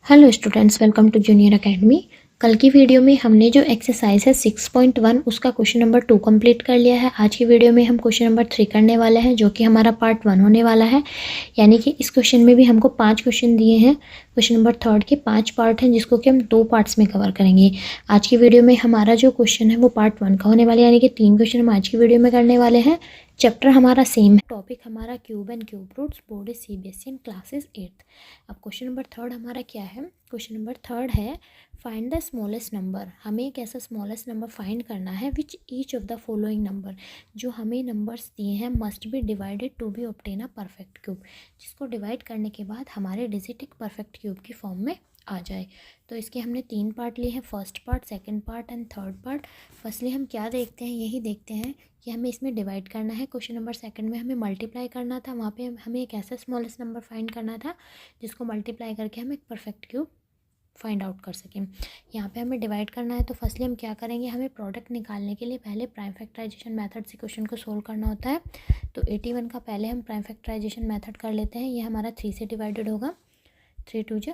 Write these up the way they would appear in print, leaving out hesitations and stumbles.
Hello students, welcome to junior academy. कल की video में हमने जो एक्सरसाइज है 6.1 उसका क्वेश्चन नंबर 2 कंप्लीट कर लिया है। आज की वीडियो में हम क्वेश्चन नंबर 3 करने वाले हैं, जो कि हमारा पार्ट 1 होने वाला है। यानी कि इस क्वेश्चन में भी हमको 5 क्वेश्चन दिए हैं। क्वेश्चन नंबर 3 के 5 पार्ट हैं, जिसको कि हम 2 पार्ट्स में कवर करेंगे। आज की वीडियो में हमारा जो क्वेश्चन है वो पार्ट 1 का होने वाला है, यानी कि 3 क्वेश्चन हम आज की वीडियो में करने वाले हैं। चैप्टर हमारा सेम है, टॉपिक हमारा cube and cube roots, board CBSE and classes 8th। अब क्वेश्चन नंबर 3 हमारा क्या है? क्वेश्चन नंबर 3 है फाइंड द स्मॉलेस्ट नंबर। हमें एक ऐसा स्मॉलेस्ट नंबर फाइंड करना है which each of the following number, जो हमें नंबर्स दिए हैं, must be divided to be obtain a perfect cube, जिसको डिवाइड करने के बाद हमारे डिजिट एक परफेक्ट क्यूब की फॉर्म में आ जाए। तो इसके हमने 3 पार्ट लिए हैं, first part, second part and third part. Firstly हम क्या देखते हैं, यही देखते हैं कि हमें इसमें डिवाइड करना है। क्वेश्चन नंबर सेकंड में हमें मल्टीप्लाई करना था, वहाँ पे हमें एक ऐसा स्मॉलेस्ट नंबर फाइंड करना था जिसको मल्टीप्लाई करके हम एक परफेक्ट क्यूब फाइंड आउट कर सकें। यहाँ पे हमें डिवाइड करना है, तो फर्स्टली हम क्या करेंगे, हमें प्रोडक्ट निकालने के लिए पहले प्राइम फैक्टराइजेशन मेथड से क्वेश्चन को सोल्व करना होता है। तो 81 का पहले हम प्राइम फैक्टराइजेशन मेथड कर लेते हैं। ये हमारा 3 से डिवाइडेड होगा, 3 2 जा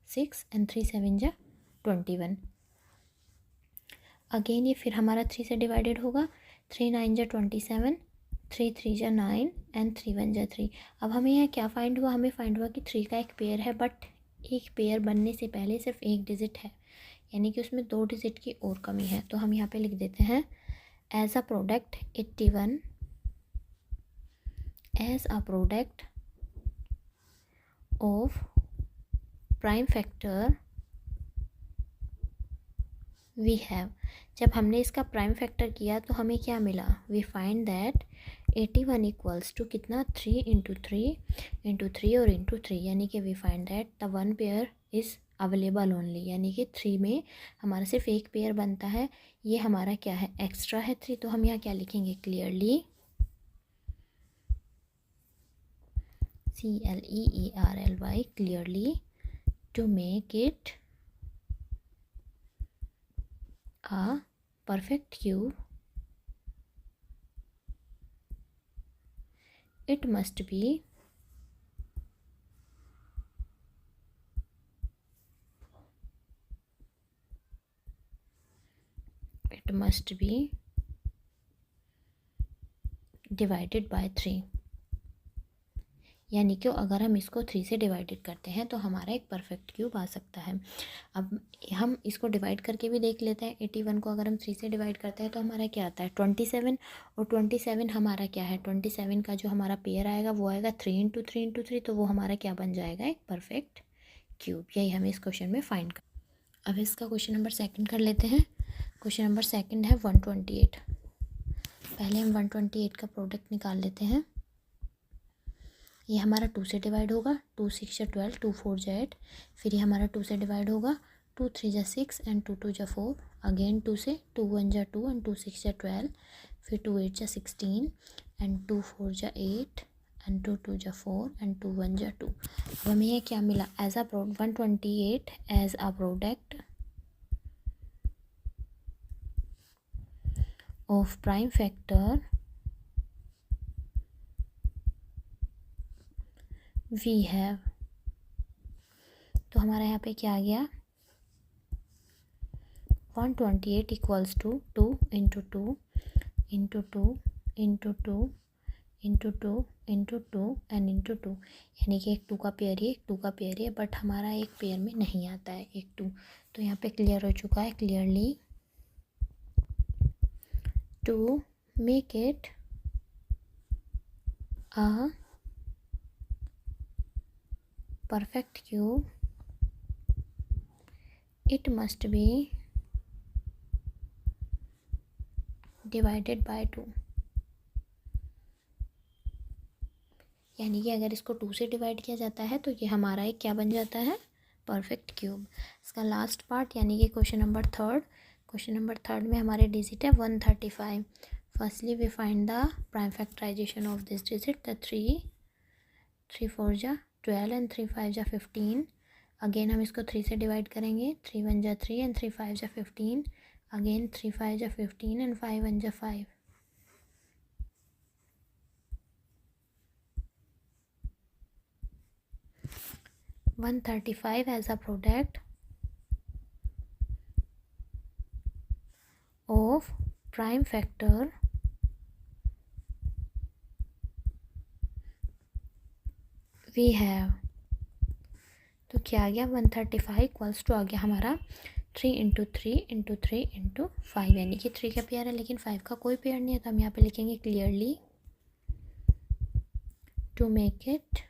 6 एंड 3 7 जा 21। अगेन ये फिर हमारा 3 से डिवाइडेड होगा, 3 9 जा 27, 3 3 जा 9 एंड 3 1 जा 3। अब हमें यहाँ क्या फाइंड हुआ, हमें फाइंड हुआ कि 3 का एक पेयर है, बट एक पेयर बनने से पहले सिर्फ एक डिजिट है, यानी कि उसमें 2 डिजिट की और कमी है। तो हम यहाँ पे लिख देते हैं as a product 81, as a product of prime factor we have. जब हमने इसका प्राइम फैक्टर किया तो हमें क्या मिला, we find that 81 equals to कितना, 3 इंटू 3 और इंटू 3, यानी कि we find that the one pair is available only, यानी कि 3 में हमारा सिर्फ एक पेयर बनता है। ये हमारा क्या है, एक्स्ट्रा है 3। तो हम यहाँ क्या लिखेंगे, clearly, CLEERLY, clearly, to make it a perfect cube, it must be divided by 3। यानी कि अगर हम इसको 3 से डिवाइडेड करते हैं तो हमारा एक परफेक्ट क्यूब आ सकता है। अब हम इसको डिवाइड करके भी देख लेते हैं। 81 को अगर हम 3 से डिवाइड करते हैं तो हमारा क्या आता है, 27। और 27 हमारा क्या है, 27 का जो हमारा पेयर आएगा वो आएगा 3 इंटू 3, तो वो हमारा क्या बन जाएगा, एक परफेक्ट क्यूब। यही हमें इस क्वेश्चन में फाइंड कर। अब इसका क्वेश्चन नंबर सेकंड कर लेते हैं। क्वेश्चन नंबर सेकंड है 128। पहले हम 128 का प्रोडक्ट निकाल लेते हैं। ये हमारा 2 से डिवाइड होगा, 2 6 जा 12, 2 4 जा 8। फिर ये हमारा 2 से डिवाइड होगा, 2 3 जा 6 एंड 2 2 जा 4। अगेन 2 से, 2 1 जा 2 एंड 2 6 जा 12। फिर 2 8 जा 16 एंड 2 4 जा 8 एंड 2 2 जा 4 एंड 2 1 जा 2। अब हमें ये क्या मिला, as a 128 as a product of prime factor we have. तो हमारा यहाँ पे क्या आ गया, 128 equals to 2 into 2 into 2 into 2 into 2 into 2 and into 2, यानी कि एक 2 का पेयर ही, एक 2 का पेयर है, बट हमारा एक पेयर में नहीं आता है एक 2। तो यहाँ पे क्लियर हो चुका है, clearly, to make it a perfect cube it must be divided by 2। यानी कि अगर इसको 2 से डिवाइड किया जाता है तो ये हमारा एक क्या बन जाता है, परफेक्ट क्यूब। इसका लास्ट पार्ट यानी कि question number third. Question number third में हमारे डिजिट है 135। Firstly we find the prime factorization of this digit, the 3 4 जा 12 एंड 3 5 जा 15। अगेन हम इसको 3 से डिवाइड करेंगे, 3 1 जा 3 एंड 3 5 जा 15। अगेन 3 5 जा 15 एंड 5 1 जा 5। 135 as a product of prime factor we have। तो क्या आ गया 135 इक्वल्स टू आ गया हमारा 3 इंटू 3 इंटू 5, यानी कि 3 का पेयर है लेकिन 5 का कोई पेयर नहीं है, तो हम यहाँ पे लिखेंगे clearly to make it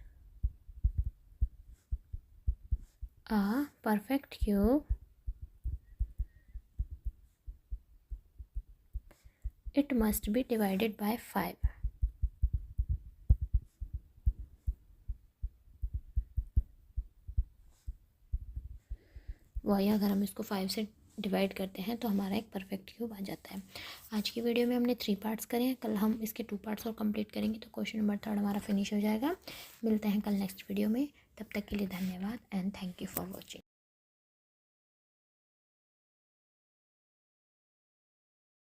a perfect cube it must be divided by 5। वही अगर हम इसको 5 से डिवाइड करते हैं तो हमारा एक परफेक्ट क्यूब आ जाता है। आज की वीडियो में हमने 3 पार्ट्स करे हैं, कल हम इसके 2 पार्ट्स और कंप्लीट करेंगे तो क्वेश्चन नंबर 3 हमारा फिनिश हो जाएगा। मिलते हैं कल नेक्स्ट वीडियो में, तब तक के लिए धन्यवाद and thank you for watching.